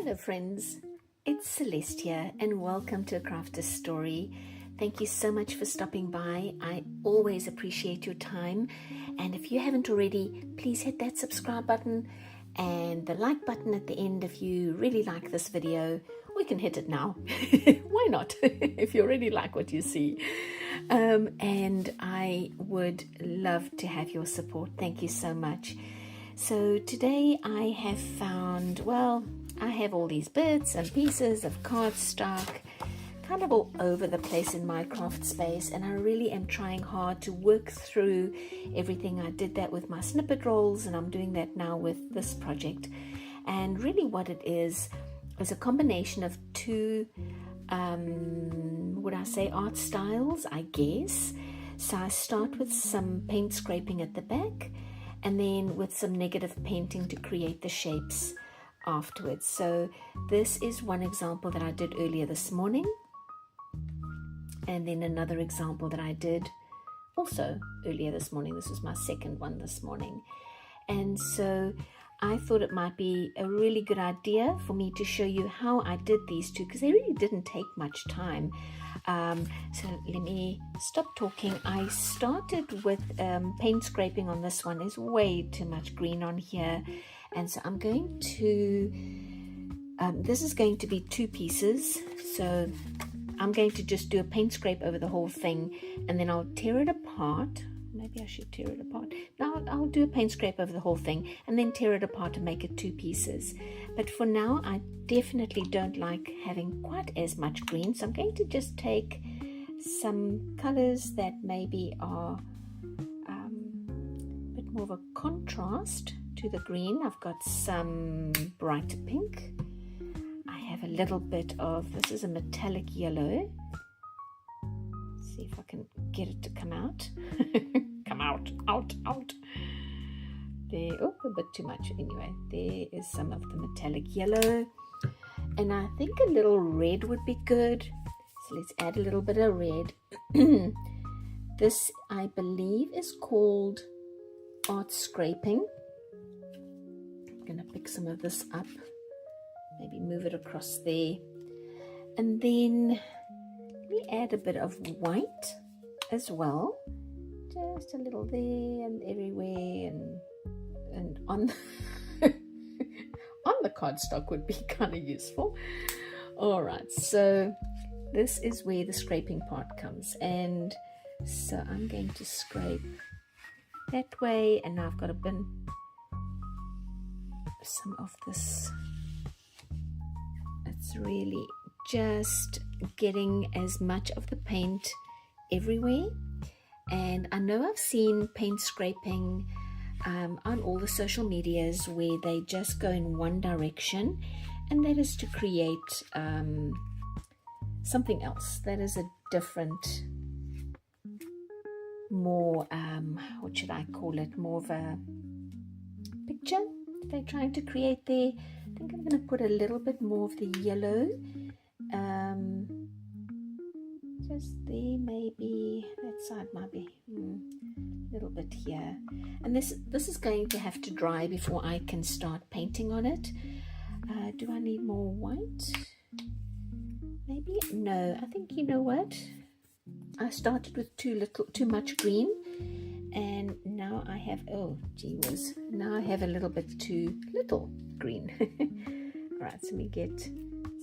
Hello friends, it's Celeste here and welcome to A Crafter's Story. Thank you so much for stopping by. I always appreciate your time, and if you haven't already, please hit that subscribe button and the like button at the end if you really like this video. We can hit it now. Why not? If you already like what you see. And I would love to have your support. Thank you so much. So today I have found, well, I have all these bits and pieces of cardstock kind of all over the place in my craft space, and I really am trying hard to work through everything. I did that with my snippet rolls, and I'm doing that now with this project. And really what it is a combination of two would I say art styles, I guess. So I start with some paint scraping at the back and then with some negative painting to create the shapes afterwards. So this is one example that I did earlier this morning, and then another example that I did also earlier this morning. This is my second one this morning, and so I thought it might be a really good idea for me to show you how I did these two, because they really didn't take much time. So let me stop talking. I started with paint scraping on this one. There's way too much green on here, and so I'm going to this is going to be two pieces, so I'm going to just do a paint scrape over the whole thing, and then I'll tear it apart. Maybe I should tear it apart. Now I'll do a paint scrape over the whole thing and then tear it apart and make it two pieces. But for now, I definitely don't like having quite as much green, so I'm going to just take some colors that maybe are a bit more of a contrast to the green. I've got some bright pink. I have a little bit of, this is a metallic yellow. Let's see if I can get it to come out. Come out. There, oh, a bit too much. Anyway, there is some of the metallic yellow, and I think a little red would be good. So let's add a little bit of red. This, I believe, is called art scraping. I'm gonna pick some of this up, maybe move it across there, and then let me add a bit of white as well. Just a little there and everywhere, and on on the cardstock would be kind of useful. All right, so this is where the scraping part comes, and so I'm going to scrape that way, and now I've got to bin some of this. It's really just getting as much of the paint everywhere. And I know I've seen paint scraping on all the social medias where they just go in one direction, and that is to create something else that is a different, more, what should I call it, more of a picture they're trying to create there. I think I'm going to put a little bit more of the yellow. Just there, maybe that side might be a little bit here, and this is going to have to dry before I can start painting on it. Do I need more white? Maybe no. I think, you know what, I started with too much green, and now I have, oh gee whiz, now I have a little bit too little green. All right, so let me get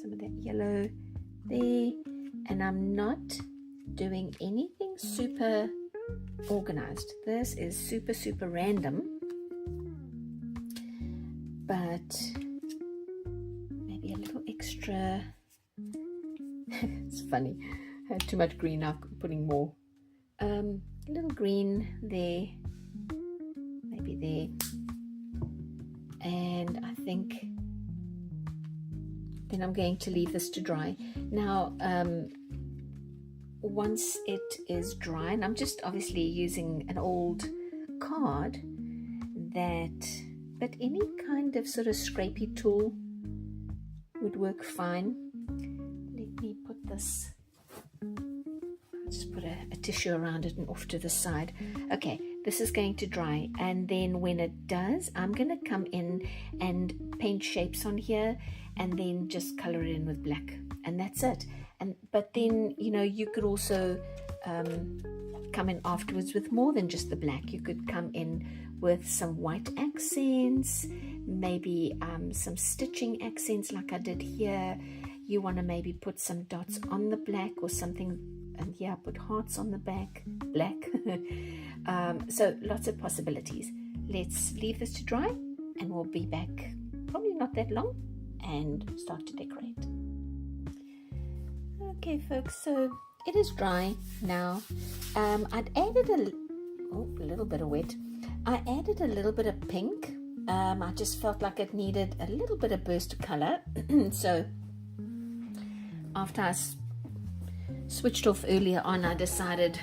some of that yellow there. And I'm not doing anything super organized. This is super random, but maybe a little extra. It's funny, I had too much green, now I'm putting more. A little green there, maybe there, and I think then I'm going to leave this to dry. Now, once it is dry, and I'm just obviously using an old card, but any kind of sort of scrapey tool would work fine. Let me put this I'll just put a tissue around it and off to the side. Okay, this is going to dry, and then when it does, I'm going to come in and paint shapes on here and then just color it in with black, and that's it. But then, you know, you could also come in afterwards with more than just the black. You could come in with some white accents, maybe some stitching accents like I did here. You want to maybe put some dots on the black or something, and yeah, put hearts on the back, black. So lots of possibilities. Let's leave this to dry and we'll be back probably not that long and start to decorate. Okay folks, so it is dry now. I'd added a little bit of wet. I added a little bit of pink. I just felt like it needed a little bit of burst of color. So after I switched off earlier on, I decided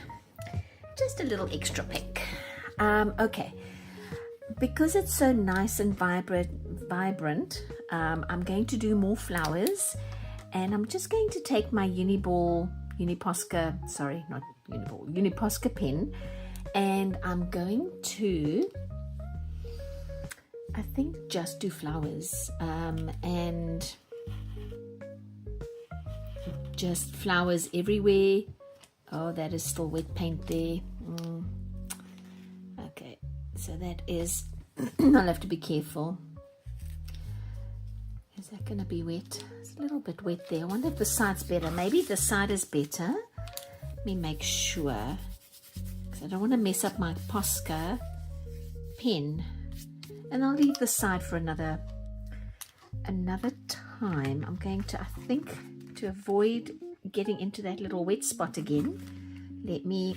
just a little extra pink. Okay, because it's so nice and vibrant, I'm going to do more flowers, and I'm just going to take my Uniposca pen, and I'm going to, I think, just do flowers, and just flowers everywhere. Oh, that is still wet paint there. Okay, so that is I'll have to be careful. Is that going to be wet? It's a little bit wet there. I wonder if the side's better. Maybe the side is better. Let me make sure, because I don't want to mess up my Posca pen. And I'll leave the side for another time. I'm going to, I think, to avoid getting into that little wet spot again, let me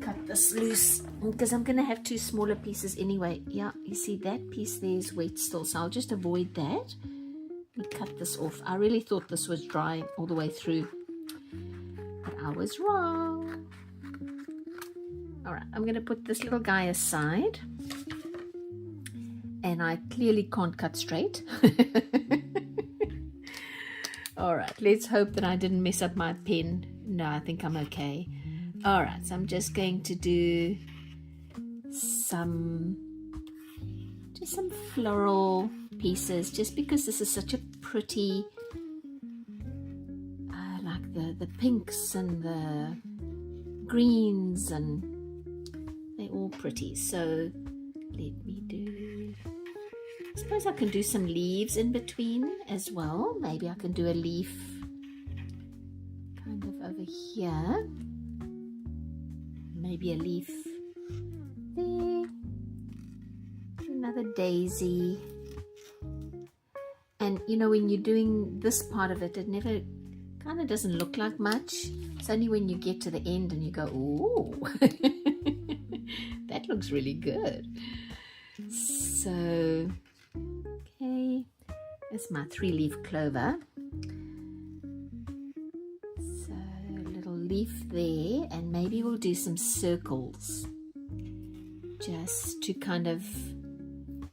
cut this loose, because I'm going to have two smaller pieces anyway. Yeah, you see that piece there is wet still, so I'll just avoid that. Let me cut this off. I really thought this was dry all the way through, but I was wrong. Alright, I'm going to put this little guy aside, and I clearly can't cut straight. Alright, let's hope that I didn't mess up my pen. No, I think I'm okay. Alright, so I'm just going to do some floral pieces, just because this is such a pretty, I like the pinks and the greens, and they're all pretty. So let me do, I suppose I can do some leaves in between as well. Maybe I can do a leaf kind of over here. Maybe a leaf there. Another daisy. And you know, when you're doing this part of it, it never kind of doesn't look like much. It's only when you get to the end and you go, ooh, that looks really good. So okay, that's my 3-leaf clover. So a little leaf there, and maybe we'll do some circles just to kind of,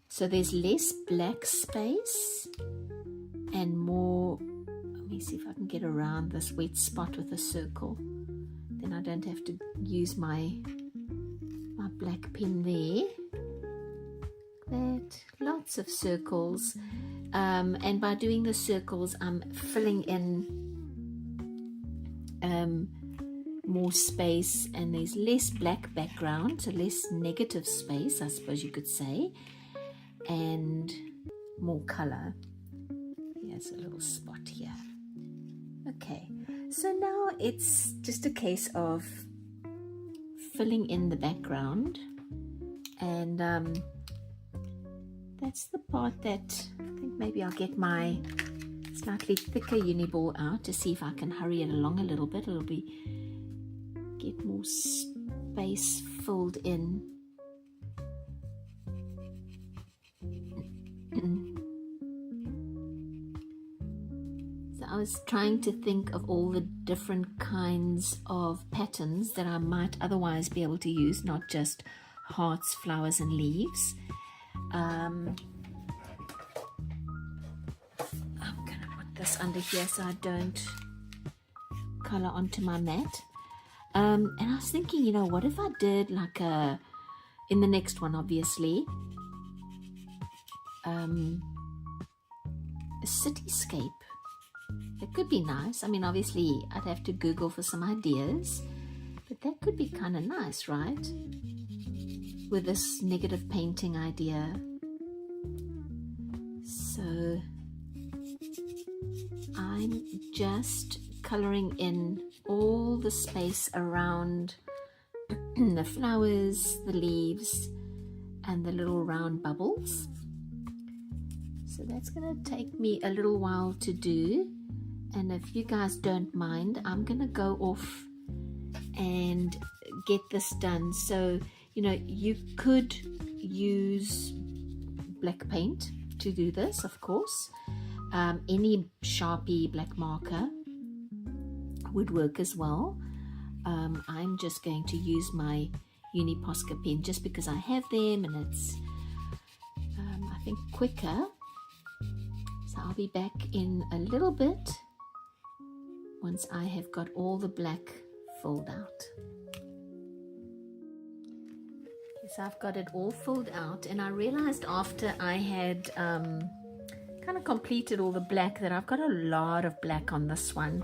so there's less black space and more. Let me see if I can get around this wet spot with a circle. Then I don't have to use my black pen there. That, lots of circles, and by doing the circles I'm filling in more space, and there's less black background, so less negative space, I suppose you could say, and more color. Here's a little spot here. Okay, so now it's just a case of filling in the background, and that's the part that I think maybe I'll get my slightly thicker uni ball out to see if I can hurry it along a little bit. It'll be get more space filled in. So I was trying to think of all the different kinds of patterns that I might otherwise be able to use, not just hearts, flowers and leaves. I'm gonna put this under here so I don't color onto my mat. And I was thinking, you know, what if I did like in the next one, obviously, a cityscape. It could be nice. I mean, obviously, I'd have to Google for some ideas, but that could be kind of nice, right? With this negative painting idea. So I'm just coloring in all the space around the flowers, the leaves, and the little round bubbles. So that's going to take me a little while to do. And if you guys don't mind, I'm going to go off and get this done. So, you know, you could use black paint to do this, of course. Any Sharpie black marker would work as well. I'm just going to use my Uni Posca pen just because I have them, and it's I think quicker. So I'll be back in a little bit once I have got all the black filled out. Okay, so I've got it all filled out, and I realized after I had kind of completed all the black that I've got a lot of black on this one.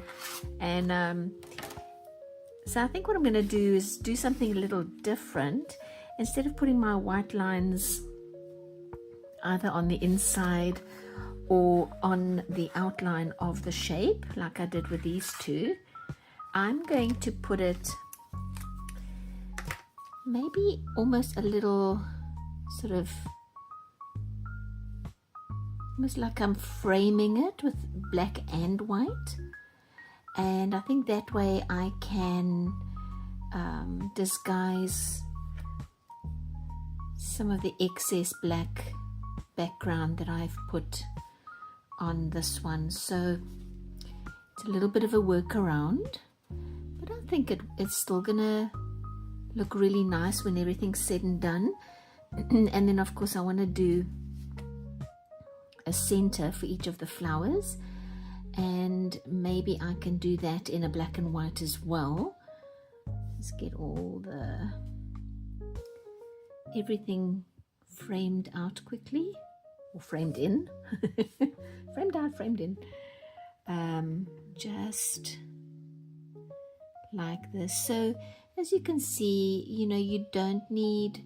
And so I think what I'm going to do is do something a little different. Instead of putting my white lines either on the inside or on the outline of the shape like I did with these two, I'm going to put it maybe almost a little sort of almost like I'm framing it with black and white. And I think that way I can disguise some of the excess black background that I've put on this one. So it's a little bit of a workaround, but I think it's still gonna look really nice when everything's said and done. And then of course I want to do a center for each of the flowers, and maybe I can do that in a black and white as well. Let's get all everything framed out quickly, or framed in. Framed out, framed in. Just like this. So as you can see, you know, you don't need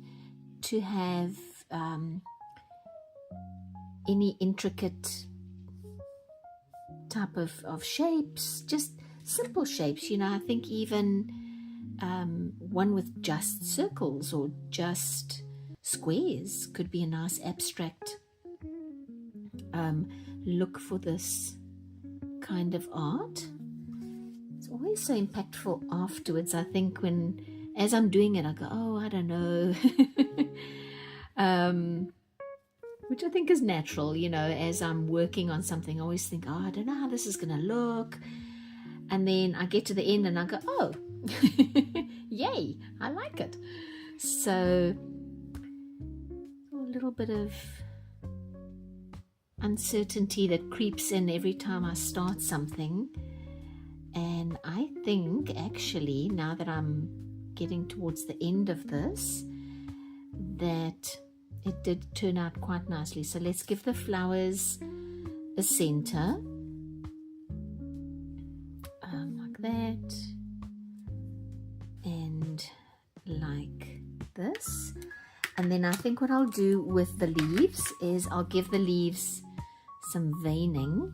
to have any intricate type of shapes, just simple shapes. You know, I think even one with just circles or just squares could be a nice abstract look for this kind of art. It's always so impactful afterwards. I think as I'm doing it, I go, oh, I don't know. Which I think is natural, you know, as I'm working on something, I always think, oh, I don't know how this is going to look. And then I get to the end and I go, oh, yay, I like it. So a little bit of uncertainty that creeps in every time I start something. And I think actually, now that I'm getting towards the end of this, that it did turn out quite nicely. So let's give the flowers a center, like that, and like this. And then I think what I'll do with the leaves is I'll give the leaves some veining.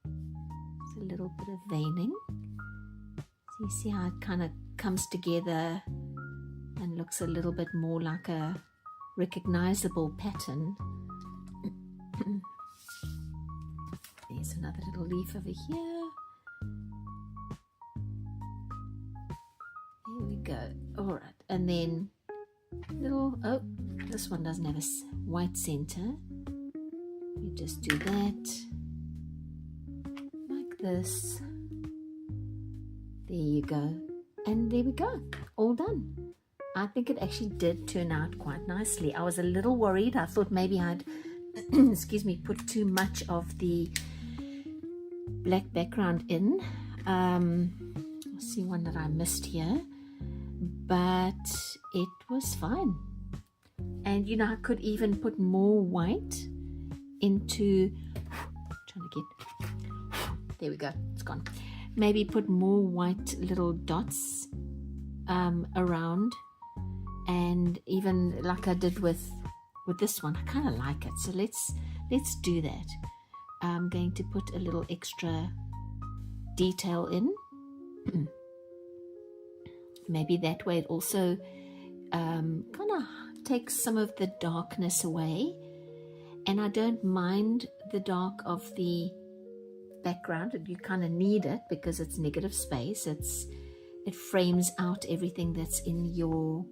It's a little bit of veining. So you see how it kind of comes together and looks a little bit more like a recognizable pattern. There's another little leaf over here. There we go. All right, and then oh, this one doesn't have a white center. You just do that like this. There you go, and there we go, all done. I think it actually did turn out quite nicely. I was a little worried. I thought maybe I'd excuse me, put too much of the black background in, see one that I missed here, but it was fine. And you know, I could even put more white into, trying to get, there we go, it's gone. Maybe put more white little dots around, and even like I did with this one, I kind of like it. So let's do that. I'm going to put a little extra detail in. Maybe that way it also kind of takes some of the darkness away. And I don't mind the dark of the background. You kind of need it because it's negative space. It frames out everything that's in your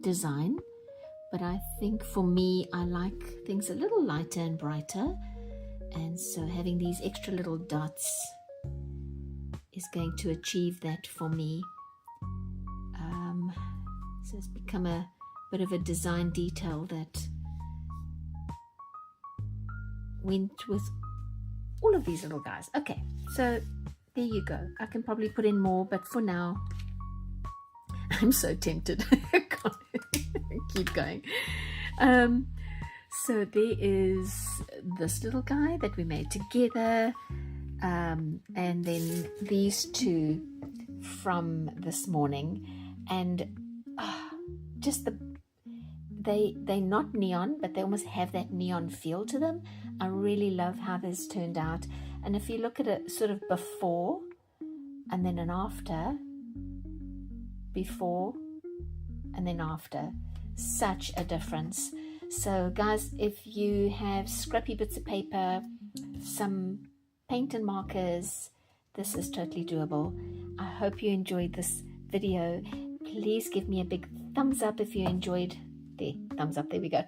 design. But I think for me, I like things a little lighter and brighter. And so having these extra little dots is going to achieve that for me. So it's become a bit of a design detail that went with all of these little guys. Okay, so there you go. I can probably put in more, but for now, I'm so tempted. Keep going. So there is this little guy that we made together, and then these two from this morning, and just they're not neon, but they almost have that neon feel to them. I really love how this turned out. And if you look at it sort of before and then an after, before and then after, such a difference. So guys, if you have scrappy bits of paper, some paint and markers, this is totally doable. I hope you enjoyed this video. Please give me a big thumbs up if you enjoyed. Thumbs up, there we go.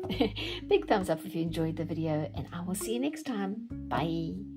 Big thumbs up if you enjoyed the video, and I will see you next time. Bye.